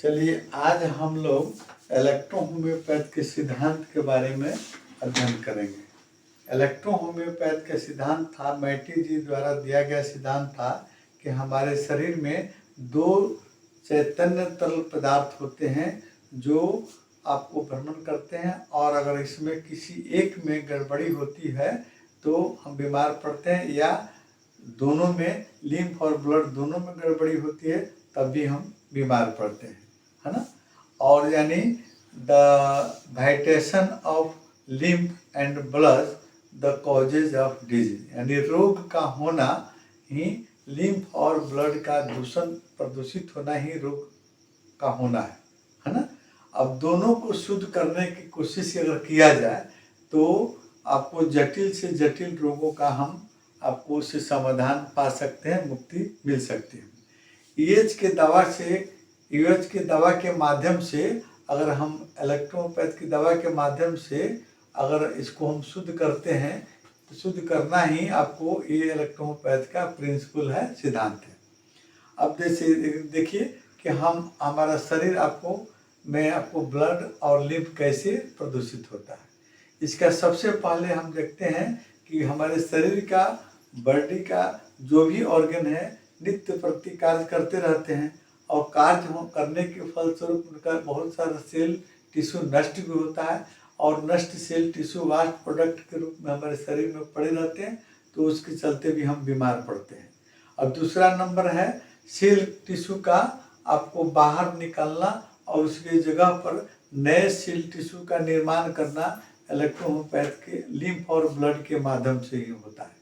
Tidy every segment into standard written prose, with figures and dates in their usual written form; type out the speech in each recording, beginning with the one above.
चलिए आज हम लोग इलेक्ट्रोहोम्योपैथ के सिद्धांत के बारे में अध्ययन करेंगे। इलेक्ट्रोहोम्योपैथ का सिद्धांत था, मैटी जी द्वारा दिया गया सिद्धांत था कि हमारे शरीर में दो चैतन्य तरल पदार्थ होते हैं जो आपको भ्रमण करते हैं, और अगर इसमें किसी एक में गड़बड़ी होती है तो हम बीमार पड़ते हैं, या दोनों में लिम्फ और ब्लड दोनों में गड़बड़ी होती है तब भी हम बीमार पड़ते हैं, है ना। और यानी the vitiation of lymph and blood the causes of disease, यानी रोग का होना ही लिम्फ और ब्लड का प्रदूषित होना ही रोग का होना है ना। अब दोनों को शुद्ध करने की कोशिश अगर किया जाए तो आपको जटिल से जटिल रोगों का हम आपको उससे समाधान पा सकते हैं, मुक्ति मिल सकती है। यूएच के दवा के माध्यम से, अगर हम इलेक्ट्रोपैथ की दवा के माध्यम से अगर इसको हम शुद्ध करते हैं तो शुद्ध करना ही आपको ये इलेक्ट्रोपैथ का प्रिंसिपल है, सिद्धांत है। अब जैसे देखिए कि हमारा शरीर मैं आपको ब्लड और लिम्फ कैसे प्रदूषित होता है। इसका सबसे पहले हम देखते हैं कि हमारे शरीर का, बॉडी का जो भी ऑर्गन है नित्य प्रति कार्य करते रहते हैं, और कार्य करने के फलस्वरूप उनका बहुत सारा सेल टिश्यू नष्ट भी होता है, और नष्ट सेल टिश्यू वास्ट प्रोडक्ट के रूप में हमारे शरीर में पड़े रहते हैं, तो उसके चलते भी हम बीमार पड़ते हैं। अब दूसरा नंबर है सेल टिश्यू का आपको बाहर निकालना और उसके जगह पर नए सेल टिश्यू का निर्माण करना इलेक्ट्रोहोम्योपैथ के लिम्फ और ब्लड के माध्यम से ही होता है।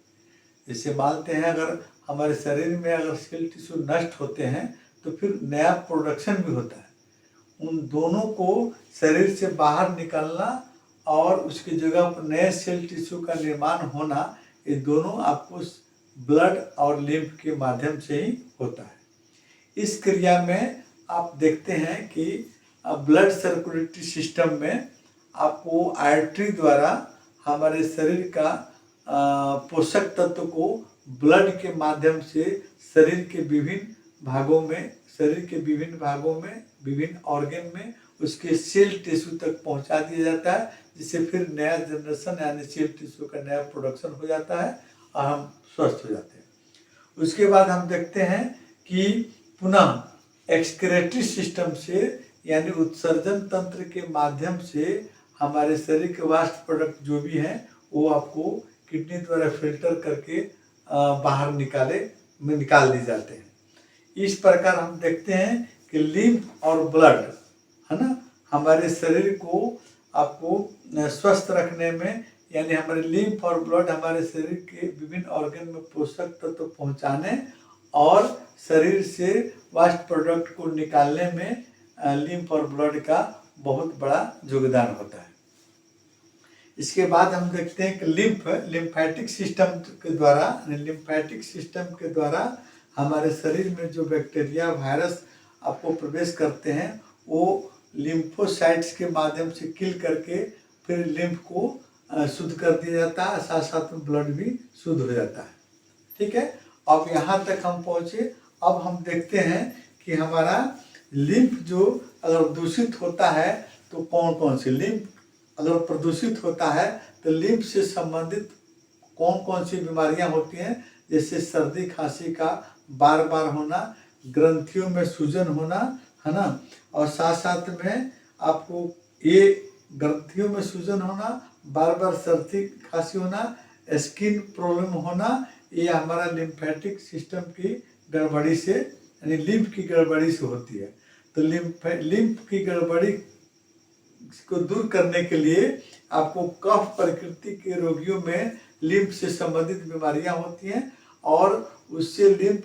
जैसे मानते हैं अगर हमारे शरीर में अगर सेल टिश्यू नष्ट होते हैं तो फिर नया प्रोडक्शन भी होता है। उन दोनों को शरीर से बाहर निकालना और उसकी जगह पर नए सेल टिश्यू का निर्माण होना, ये दोनों आपको ब्लड और लिम्फ के माध्यम से ही होता है। इस क्रिया में आप देखते हैं कि ब्लड सर्कुलेटरी सिस्टम में आपको आर्टरी द्वारा हमारे शरीर का पोषक तत्व को ब्लड के माध्यम से शरीर के विभिन्न भागों में विभिन्न ऑर्गन में उसके सेल टिश्यू तक पहुंचा दिया जाता है, जिससे फिर नया जनरेशन यानी सेल टिश्यू का नया प्रोडक्शन हो जाता है और हम स्वस्थ हो जाते हैं। उसके बाद हम देखते हैं कि पुनः एक्सक्रेटरी सिस्टम से यानी उत्सर्जन तंत्र के माध्यम से हमारे शरीर के वास्ट प्रोडक्ट जो भी हैं वो आपको किडनी द्वारा फिल्टर करके बाहर निकाल दिए जाते हैं। इस प्रकार हम देखते हैं कि लिम्फ और ब्लड, है ना, हमारे शरीर को आपको स्वस्थ रखने में, यानी हमारे लिम्फ और ब्लड हमारे शरीर के विभिन्न ऑर्गन में पोषक तत्व पहुंचाने और शरीर से वास्ट प्रोडक्ट को निकालने में लिम्फ और ब्लड का बहुत बड़ा योगदान होता है। इसके बाद हम देखते हैं कि लिम्फैटिक सिस्टम के द्वारा हमारे शरीर में जो बैक्टीरिया, वायरस आपको प्रवेश करते हैं वो लिम्फोसाइट्स के माध्यम से किल करके फिर लिम्फ को शुद्ध कर दिया जाता है, साथ साथ में ब्लड भी शुद्ध हो जाता है। ठीक है, अब यहाँ तक हम पहुँचे। अब हम देखते हैं कि हमारा लिम्फ जो अगर दूषित होता है तो कौन कौन से लिम्फ अगर प्रदूषित होता है तो लिम्फ से संबंधित कौन कौन सी बीमारियां होती हैं, जैसे सर्दी खांसी का बार बार होना, ग्रंथियों में सूजन होना, है ना, और साथ साथ में आपको ये ग्रंथियों में सूजन होना, बार बार सर्दी खांसी होना, स्किन प्रॉब्लम होना, ये हमारा लिम्फेटिक सिस्टम की गड़बड़ी से यानी लिम्फ की गड़बड़ी से होती है। तो लिम्फ की गड़बड़ी को दूर करने के लिए आपको कफ प्रकृति के रोगियों में लिम्फ से संबंधित बीमारियां होती हैं, और उससे लिम्फ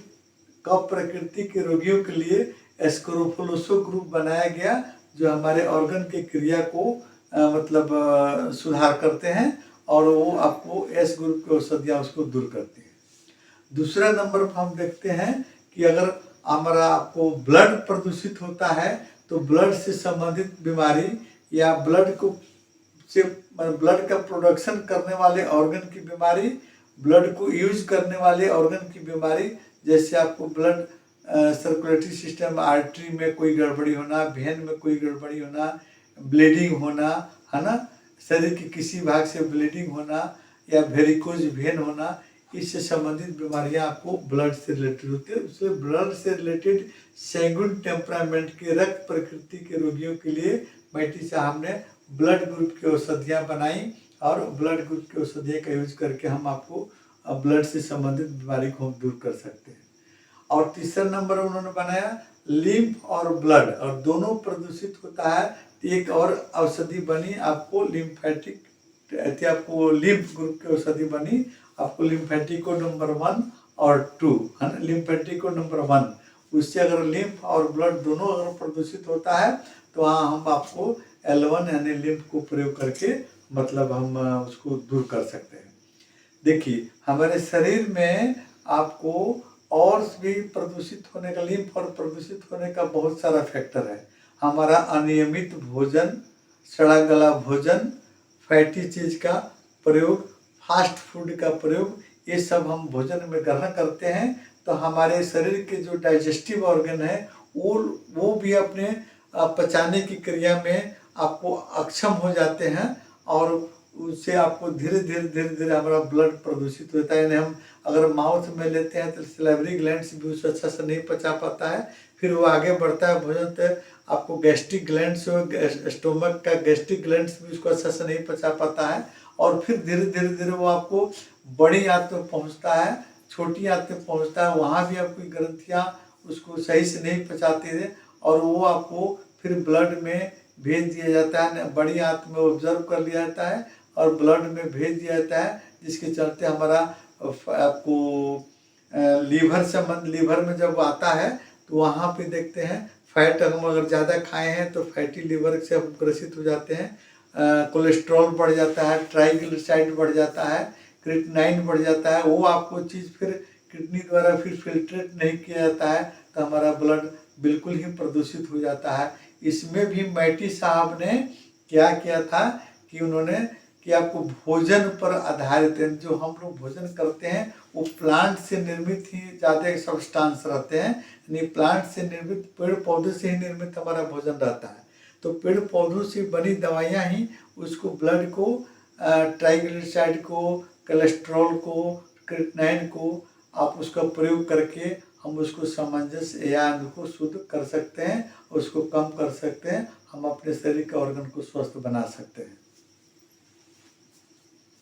कफ प्रकृति के रोगियों के लिए स्क्रोफोलोसो ग्रुप बनाया गया जो हमारे ऑर्गन के क्रिया को सुधार करते हैं, और वो आपको एस ग्रुप की औषधियाँ उसको दूर करती हैं। दूसरा नंबर पर हम देखते हैं कि अगर हमारा आपको ब्लड प्रदूषित होता है तो ब्लड से संबंधित बीमारी या ब्लड का प्रोडक्शन करने वाले ऑर्गन की बीमारी, ब्लड को यूज करने वाले ऑर्गन की बीमारी, जैसे आपको ब्लड सर्कुलेटरी सिस्टम, आर्टरी में कोई गड़बड़ी होना, वेन में कोई गड़बड़ी होना, ब्लीडिंग होना, है ना, शरीर के किसी भाग से ब्लीडिंग होना या वेरिकोज वेन होना, इससे संबंधित बीमारियां आपको ब्लड से रिलेटेड होती है। उससे ब्लड से रिलेटेड सैंगुइन टेम्परामेंट के रक्त प्रकृति के रोगियों के लिए मैटी साहब ने ब्लड ग्रुप की औषधियाँ बनाई और ब्लड ग्रुप की औषधियों का यूज करके हम आपको ब्लड से संबंधित बीमारी को हम दूर कर सकते हैं। और तीसरा नंबर उन्होंने बनाया लिम्फ और ब्लड, और दोनों प्रदूषित होता है। एक और औषधि बनी आपको लिम्फेटिक, आपको लिम्फ ग्रुप की औषधि बनी आपको लिम्फेटिको नंबर 1 और 2, है ना, लिम्फेटिको नंबर 1। उससे अगर लिम्फ और ब्लड दोनों अगर प्रदूषित होता है तो वहाँ हम आपको L1 यानी लिम्फ को प्रयोग करके मतलब हम उसको दूर कर सकते हैं। देखिए हमारे शरीर में आपको और भी प्रदूषित होने का, लिम्फ और प्रदूषित होने का बहुत सारा फैक्टर है। हमारा अनियमित भोजन, सड़ा गला भोजन, फैटी चीज का प्रयोग, फास्ट फूड का प्रयोग, ये सब हम भोजन में ग्रहण करते हैं तो हमारे शरीर के जो डाइजेस्टिव ऑर्गन है वो भी अपने पचाने की क्रिया में आपको अक्षम हो जाते हैं और उससे आपको धीरे धीरे हमारा ब्लड प्रदूषित होता है। यानी हम अगर माउथ में लेते हैं तो सैलिवरी ग्लैंड्स भी उसे अच्छा से नहीं पचा पाता है, फिर वो आगे बढ़ता है भोजन तो आपको गैस्ट्रिक ग्लैंड्स, स्टोमक का गैस्ट्रिक ग्लैंड्स भी उसको अच्छा से नहीं पचा पाता है और फिर धीरे वो आपको बड़ी आंत में पहुँचता है, छोटी आंत में पहुँचता है, वहाँ भी आपकी ग्रंथियाँ उसको सही से नहीं पचाती है और वो आपको फिर ब्लड में भेज दिया जाता है, बड़ी आंत में ऑब्जर्व कर लिया जाता है और ब्लड में भेज दिया जाता है, जिसके चलते हमारा आपको लीवर में जब आता है तो वहाँ पे देखते हैं फैट हम अगर ज़्यादा खाए हैं तो फैटी लीवर से हम ग्रसित हो जाते हैं, कोलेस्ट्रॉल बढ़ जाता है, ट्राइग्लिसराइड बढ़ जाता है, क्रिएटिनिन बढ़ जाता है। वो आपको चीज़ फिर किडनी द्वारा फिर फिल्ट्रेट नहीं किया जाता है तो हमारा ब्लड बिल्कुल ही प्रदूषित हो जाता है। इसमें भी मैटी साहब ने क्या किया था कि उन्होंने कि आपको भोजन पर आधारित है, जो हम लोग भोजन करते हैं वो प्लांट से निर्मित ही ज़्यादा सब्सटेंस रहते हैं, यानी प्लांट से निर्मित, पेड़ पौधे से ही निर्मित हमारा भोजन रहता है। तो पेड़ पौधों से बनी दवाइयाँ ही उसको ब्लड को, ट्राइग्लिसराइड को, कोलेस्ट्रॉल को, क्रिएटिनिन को आप उसका प्रयोग करके हम उसको सामंजस्य या उनको शुद्ध कर सकते हैं, उसको कम कर सकते हैं, हम अपने शरीर के ऑर्गन को स्वस्थ बना सकते हैं।